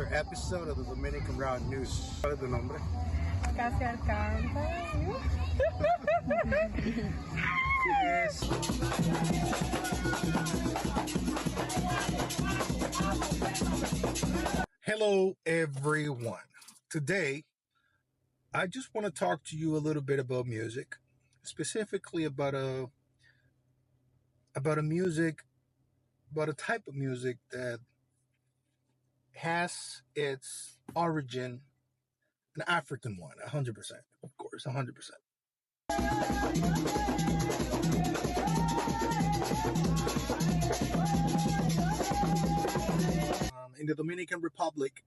another episode of the Dominican Round News. ¿Cuál es tu nombre? Casi alcanza. Yes. Hello, everyone. Today, I just want to talk to you a little bit about music, specifically about a type of music that has its origin an African one, 100%, of course, 100%. In the Dominican Republic,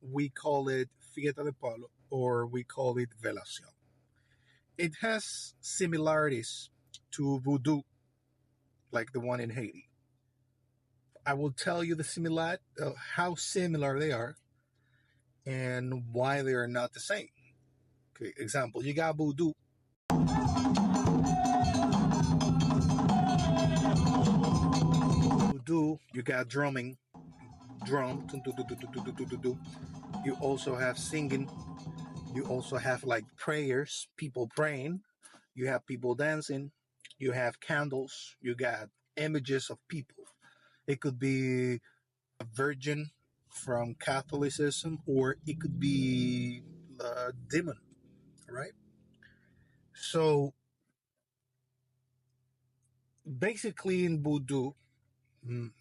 we call it Fista De Palo, or we call it Velación. It has similarities to Voodoo, like the one in Haiti. I will tell you how similar they are and why they are not the same. Okay, example, you got Voodoo. Voodoo, you got drum. You also have singing. You also have like prayers, people praying. You have people dancing. You have candles. You got images of people. It could be a virgin from Catholicism, or it could be a demon, right? So basically in Voodoo,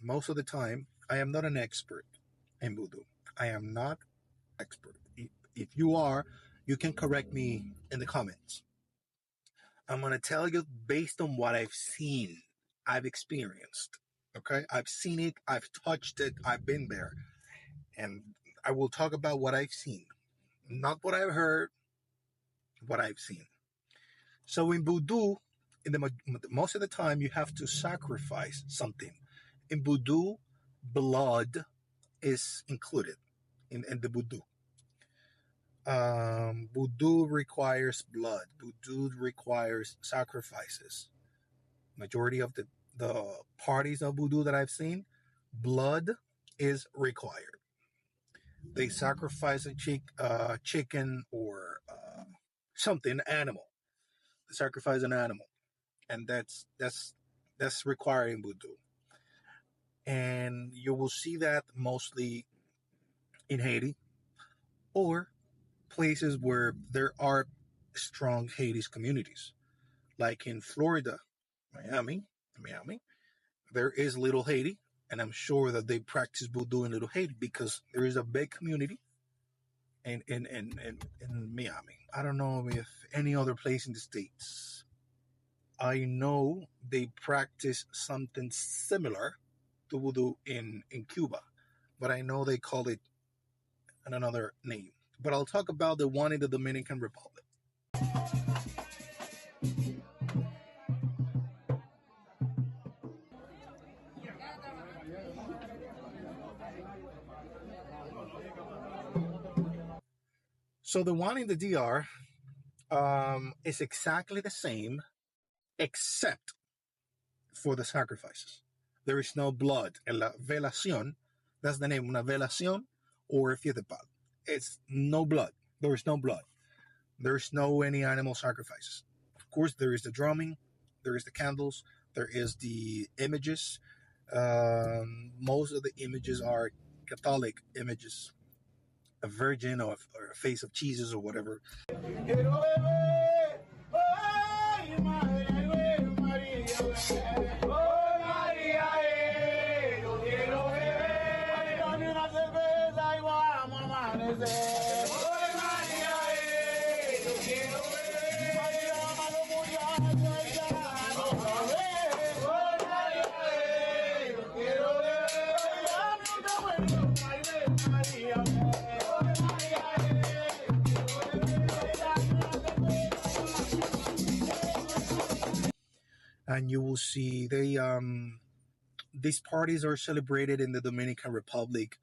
most of the time, I am not an expert in Voodoo. I am not expert. If you are, you can correct me in the comments. I'm going to tell you based on what I've seen, I've experienced. Okay, I've seen it, I've touched it, I've been there. And I will talk about what I've seen. Not what I've heard, what I've seen. So in Voodoo, most of the time, you have to sacrifice something. In Voodoo, blood is included in the Voodoo. Voodoo requires blood. Voodoo requires sacrifices. Majority of the parties of Voodoo that I've seen, blood is required. They sacrifice a chicken or something, animal. They sacrifice an animal, and that's required in Voodoo. And you will see that mostly in Haiti or places where there are strong Haiti communities, like in Florida, Miami. There is Little Haiti, and I'm sure that they practice Voodoo in Little Haiti because there is a big community in Miami. I don't know if any other place in the States. I know they practice something similar to Voodoo in Cuba, but I know they call it another name. But I'll talk about the one in the Dominican Republic. So the one in the DR is exactly the same, except for the sacrifices. There is no blood. En la velación, that's the name, una velación or Fista De Palo. It's no blood. There is no blood. There is no any animal sacrifices. Of course, there is the drumming, there is the candles, there is the images. Most of the images are Catholic images. A virgin or a face of Jesus or whatever. And you will see these parties are celebrated in the Dominican Republic,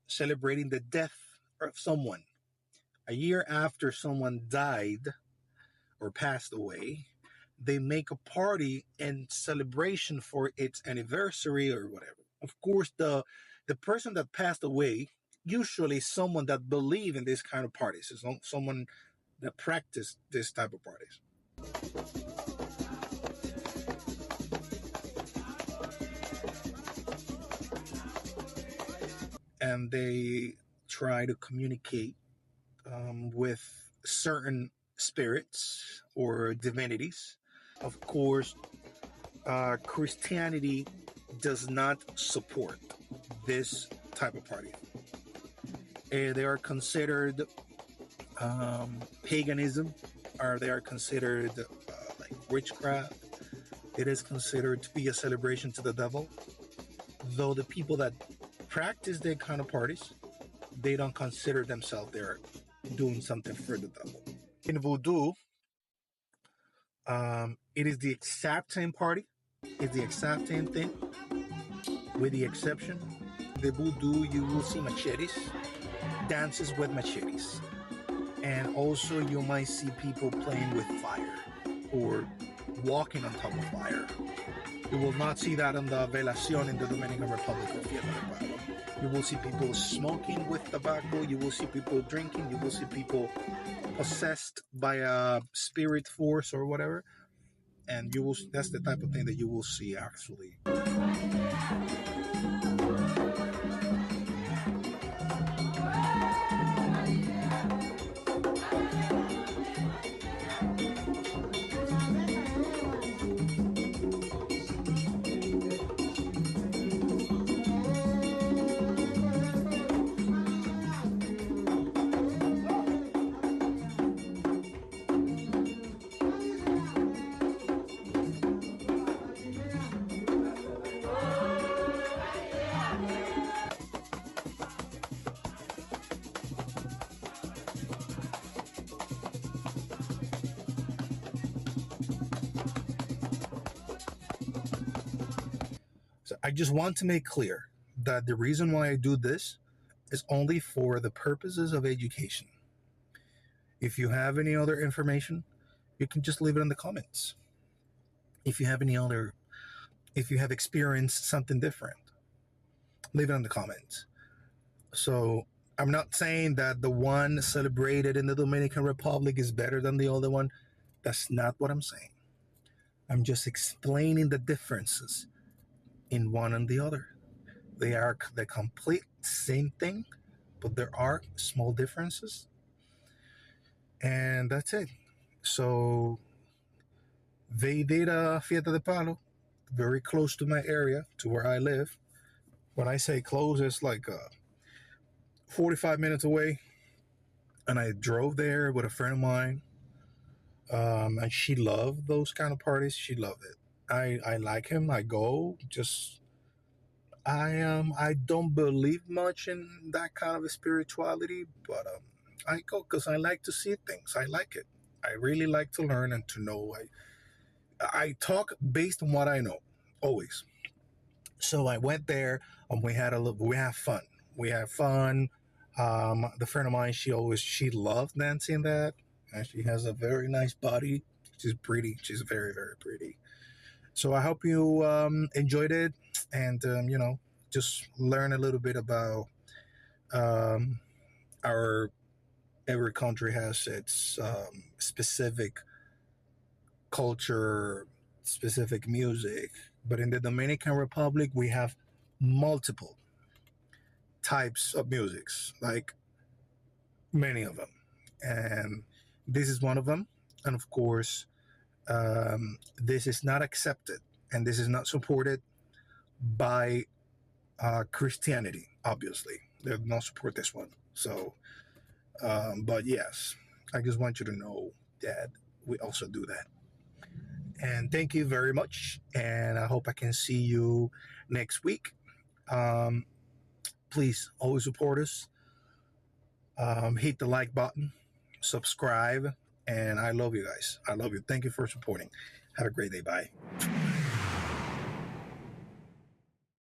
celebrating the death of someone. A year after someone died or passed away, they make a party in celebration for its anniversary or whatever. Of course, the person that passed away usually someone that believe in this kind of parties. It's not someone that practice this type of parties. And they try to communicate with certain spirits or divinities. Of course, Christianity does not support this type of party. They are considered paganism, or they are considered like witchcraft. It is considered to be a celebration to the devil. Though the people that practice that kind of parties, they don't consider themselves they're doing something for the devil. In Voodoo, it is the exact same party. It's the exact same thing, with the exception, the Voodoo, you will see machetes, dances with machetes. And also you might see people playing with fire or walking on top of fire. You will not see that on the Velación in the Dominican Republic or Fista De Palo. You will see people smoking with tobacco. You will see people drinking. You will see people possessed by a spirit force or whatever. And you will, that's the type of thing that you will see actually. So I just want to make clear that the reason why I do this is only for the purposes of education. If you have any other information, you can just leave it in the comments. If you have experienced something different, leave it in the comments. So I'm not saying that the one celebrated in the Dominican Republic is better than the other one. That's not what I'm saying. I'm just explaining the differences in one and the other. They are the complete same thing, but there are small differences. And that's it. So they did a Fista De Palo very close to my area, to where I live. When I say close, it's like 45 minutes away. And I drove there with a friend of mine. And she loved those kind of parties. She loved it. I like him. I go. Just I don't believe much in that kind of spirituality, but I go because I like to see things. I like it. I really like to learn and to know. I talk based on what I know, always. So I went there and we have fun. We have fun. The friend of mine, she loves dancing that, and she has a very nice body. She's pretty. She's very, very pretty. So I hope you enjoyed it, and just learn a little bit about our every country has its specific culture, specific music. But in the Dominican Republic, we have multiple types of musics, like many of them, and this is one of them. And of course, this is not accepted and this is not supported by Christianity. Obviously, they do not support this one. So, but yes, I just want you to know that we also do that. And thank you very much. And I hope I can see you next week. Please always support us. Hit the like button, subscribe, and I love you guys. I love you. Thank you for supporting. Have a great day. Bye.